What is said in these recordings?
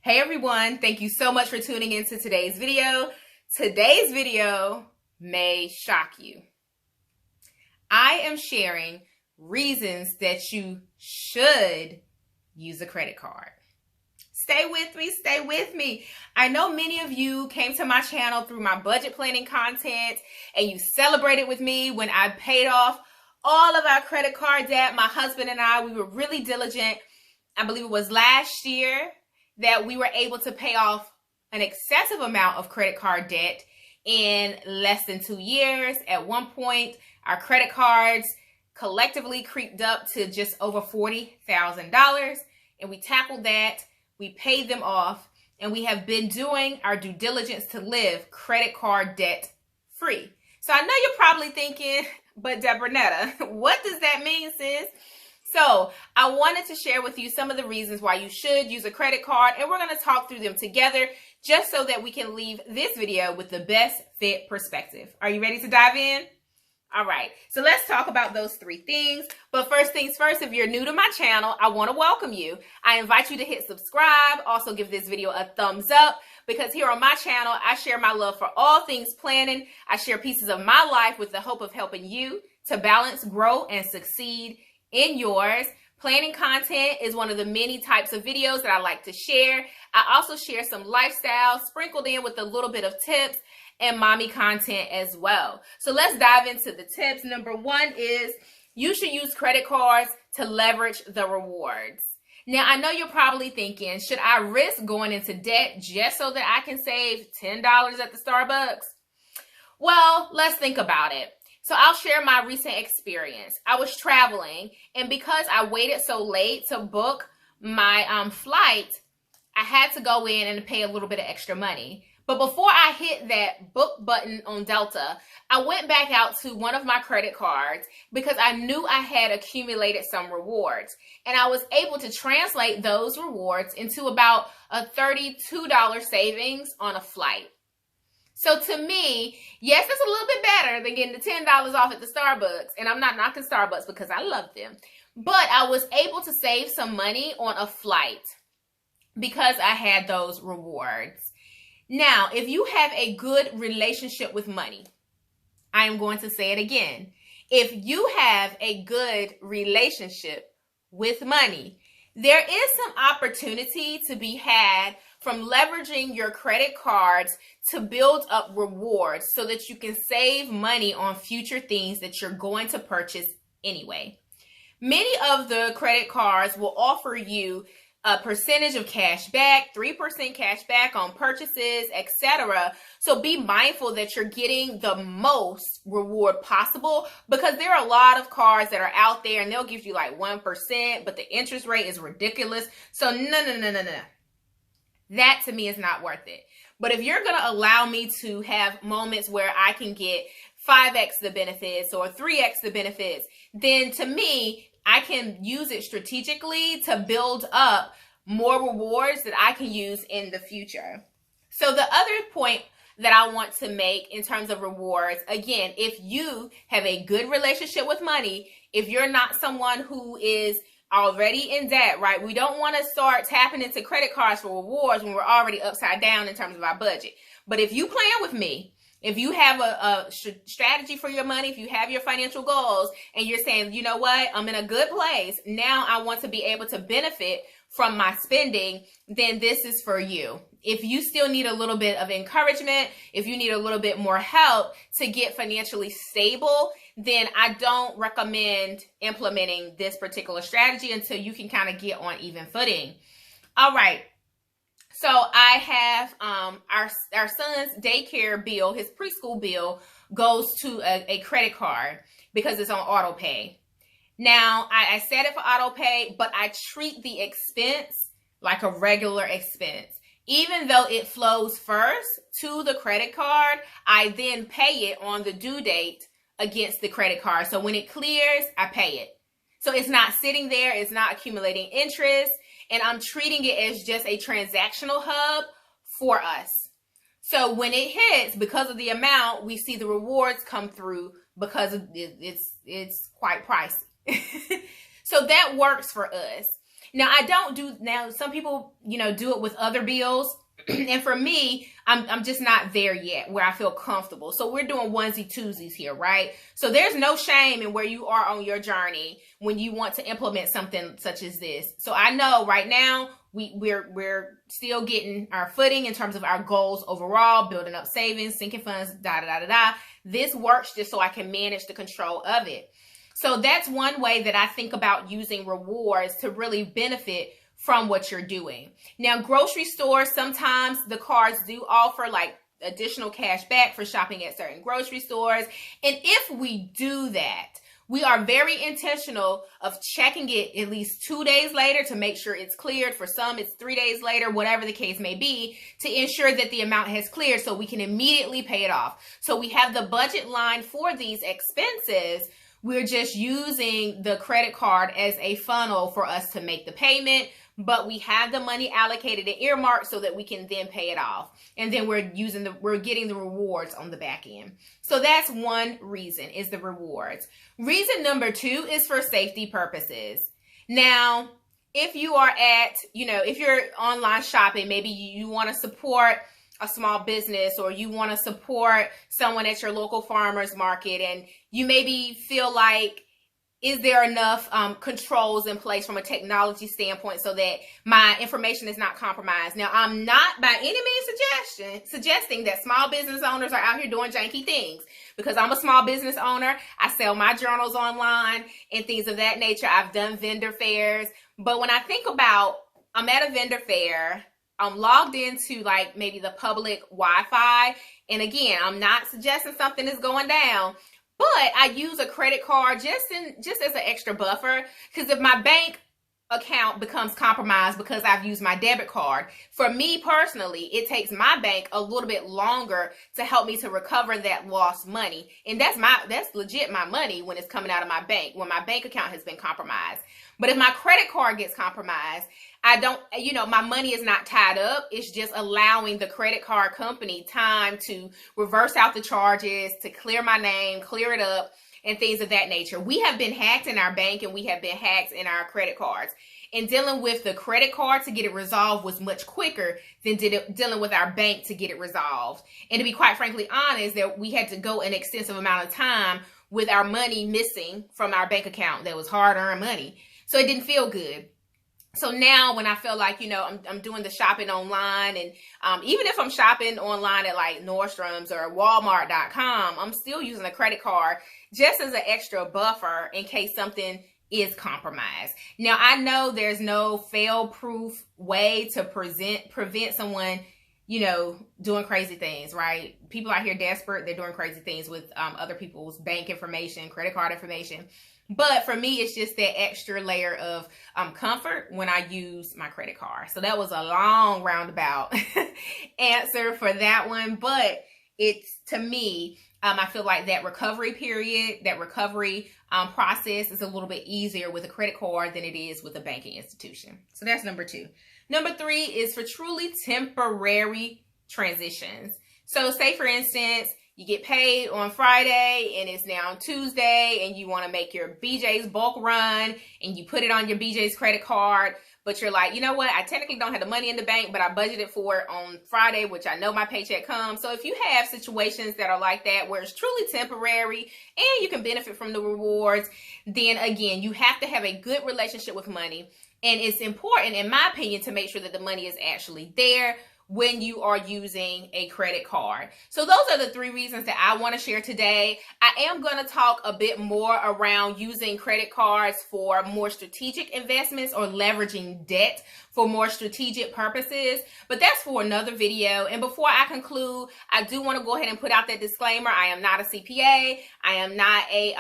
Hey everyone, thank you so much for tuning into today's video. Today's video may shock you. I am sharing reasons that you should use a credit card. Stay with me. I know many of you came to my channel through my budget planning content and you celebrated with me when I paid off all of our credit card debt. My husband and I, we were really diligent. I believe it was last year that we were able to pay off an excessive amount of credit card debt in less than 2 years. At one point, our credit cards collectively creeped up to just over $40,000, and we tackled that. We paid them off, and we have been doing our due diligence to live credit card debt free. So I know you're probably thinking, but Debronetta, what does that mean, sis? So I wanted to share with you some of the reasons why you should use a credit card, and we're going to talk through them together just so that we can leave this video with the best fit perspective. Are you ready to dive in? All right, so let's talk about those 3 things. But first things first, if you're new to my channel, I want to welcome you. I invite you to hit subscribe. Also give this video a thumbs up, because here on my channel, I share my love for all things planning. I share pieces of my life with the hope of helping you to balance, grow, and succeed in yours. Planning content is one of the many types of videos that I like to share. I also share some lifestyle sprinkled in with a little bit of tips and mommy content as well. So let's dive into the tips. Number 1 is you should use credit cards to leverage the rewards. Now, I know you're probably thinking, should I risk going into debt just so that I can save $10 at the Starbucks? Well, let's think about it. So I'll share my recent experience. I was traveling, and because I waited so late to book my flight, I had to go in and pay a little bit of extra money. But before I hit that book button on Delta, I went back out to one of my credit cards because I knew I had accumulated some rewards. And I was able to translate those rewards into about a $32 savings on a flight. So to me, yes, it's a little bit better than getting the $10 off at the Starbucks. And I'm not knocking Starbucks because I love them. But I was able to save some money on a flight because I had those rewards. Now, if you have a good relationship with money, I am going to say it again. If you have a good relationship with money, there is some opportunity to be had from leveraging your credit cards to build up rewards so that you can save money on future things that you're going to purchase anyway. Many of the credit cards will offer you a percentage of cash back, 3% cash back on purchases, etc. So be mindful that you're getting the most reward possible, because there are a lot of cards that are out there and they'll give you like 1%, but the interest rate is ridiculous. So no. That to me is not worth it. But if you're going to allow me to have moments where I can get 5x the benefits or 3x the benefits, then to me, I can use it strategically to build up more rewards that I can use in the future. So the other point that I want to make in terms of rewards, again, if you have a good relationship with money, if you're not someone who is already in debt, right? We don't want to start tapping into credit cards for rewards when we're already upside down in terms of our budget. But if you plan with me, if you have a strategy for your money, if you have your financial goals and you're saying, you know what, I'm in a good place, now I want to be able to benefit from my spending, then this is for you. If you still need a little bit of encouragement, if you need a little bit more help to get financially stable, then I don't recommend implementing this particular strategy until you can kind of get on even footing. All right. So I have our son's daycare bill, his preschool bill goes to a credit card because it's on auto pay. Now, I set it for auto pay, but I treat the expense like a regular expense. Even though it flows first to the credit card, I then pay it on the due date against the credit card. So when it clears, I pay it. So it's not sitting there, it's not accumulating interest, and I'm treating it as just a transactional hub for us. So when it hits, because of the amount, we see the rewards come through because it's quite pricey. So that works for us. Now, I don't do, now some people, do it with other bills. And for me, I'm just not there yet where I feel comfortable. So we're doing onesie twosies here, right? So there's no shame in where you are on your journey when you want to implement something such as this. So I know right now we're still getting our footing in terms of our goals overall, building up savings, sinking funds, This works just so I can manage the control of it. So that's one way that I think about using rewards to really benefit from what you're doing. Now, grocery stores, sometimes the cards do offer like additional cash back for shopping at certain grocery stores. And if we do that, we are very intentional of checking it at least 2 days later to make sure it's cleared. For some, it's 3 days later, whatever the case may be, to ensure that the amount has cleared so we can immediately pay it off. So we have the budget line for these expenses. We're just using the credit card as a funnel for us to make the payment, but we have the money allocated and earmarked so that we can then pay it off. And then we're getting the rewards on the back end. So that's one reason, is the rewards. Reason number 2 is for safety purposes. Now, if you are if you're online shopping, maybe you want to support a small business, or you want to support someone at your local farmer's market, and you maybe feel like, is there enough controls in place from a technology standpoint so that my information is not compromised? Now, I'm not by any means suggesting that small business owners are out here doing janky things, because I'm a small business owner. I sell my journals online and things of that nature. I've done vendor fairs. But when I think about, I'm at a vendor fair, I'm logged into like maybe the public Wi-Fi. And again, I'm not suggesting something is going down, but I use a credit card just as an extra buffer. Because if my bank account becomes compromised because I've used my debit card, for me personally, it takes my bank a little bit longer to help me to recover that lost money. And that's legit my money when it's coming out of my bank, when my bank account has been compromised. But if my credit card gets compromised, my money is not tied up. It's just allowing the credit card company time to reverse out the charges, to clear my name, clear it up, and things of that nature. We have been hacked in our bank, and we have been hacked in our credit cards. And dealing with the credit card to get it resolved was much quicker than dealing with our bank to get it resolved. And to be quite frankly honest, that we had to go an extensive amount of time with our money missing from our bank account that was hard-earned money. So it didn't feel good. So now when I feel like, I'm doing the shopping online, and even if I'm shopping online at like Nordstrom's or Walmart.com, I'm still using a credit card just as an extra buffer in case something is compromised. Now, I know there's no fail-proof way to prevent someone, doing crazy things, right? People out here desperate, they're doing crazy things with other people's bank information, credit card information. But for me, it's just that extra layer of comfort when I use my credit card. So that was a long roundabout answer for that one. But it's, to me, I feel like that recovery period, that recovery process is a little bit easier with a credit card than it is with a banking institution. So that's number 2. Number 3 is for truly temporary transitions. So say, for instance, you get paid on Friday and it's now Tuesday, and you want to make your BJ's bulk run, and you put it on your BJ's credit card, but you're like, you know what? I technically don't have the money in the bank, but I budgeted for it on Friday, which I know my paycheck comes. So if you have situations that are like that, where it's truly temporary and you can benefit from the rewards, then again, you have to have a good relationship with money. And it's important, in my opinion, to make sure that the money is actually there when you are using a credit card. So those are the 3 reasons that I want to share today. I am going to talk a bit more around using credit cards for more strategic investments, or leveraging debt for more strategic purposes, but that's for another video. And before I conclude, I do want to go ahead and put out that disclaimer. I am not a CPA. I am not a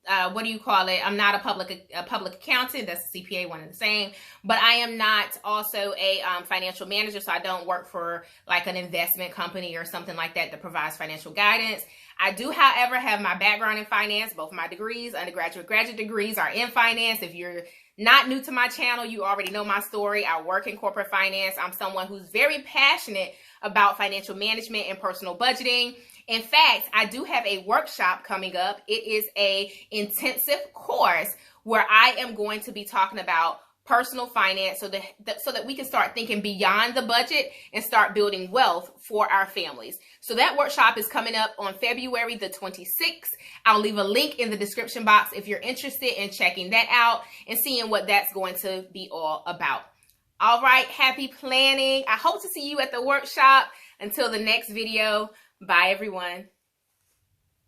I'm not a public accountant. That's a CPA, one and the same. But I am not also a financial manager, so I don't work for like an investment company or something like that provides financial guidance. I do, however, have my background in finance. Both my degrees, undergraduate, graduate degrees, are in finance. If you're not new to my channel, you already know my story. I work in corporate finance. I'm someone who's very passionate about financial management and personal budgeting. In fact, I do have a workshop coming up. It is an intensive course where I am going to be talking about personal finance so that we can start thinking beyond the budget and start building wealth for our families. So that workshop is coming up on February the 26th. I'll leave a link in the description box if you're interested in checking that out and seeing what that's going to be all about. All right, happy planning. I hope to see you at the workshop. Until the next video, bye everyone.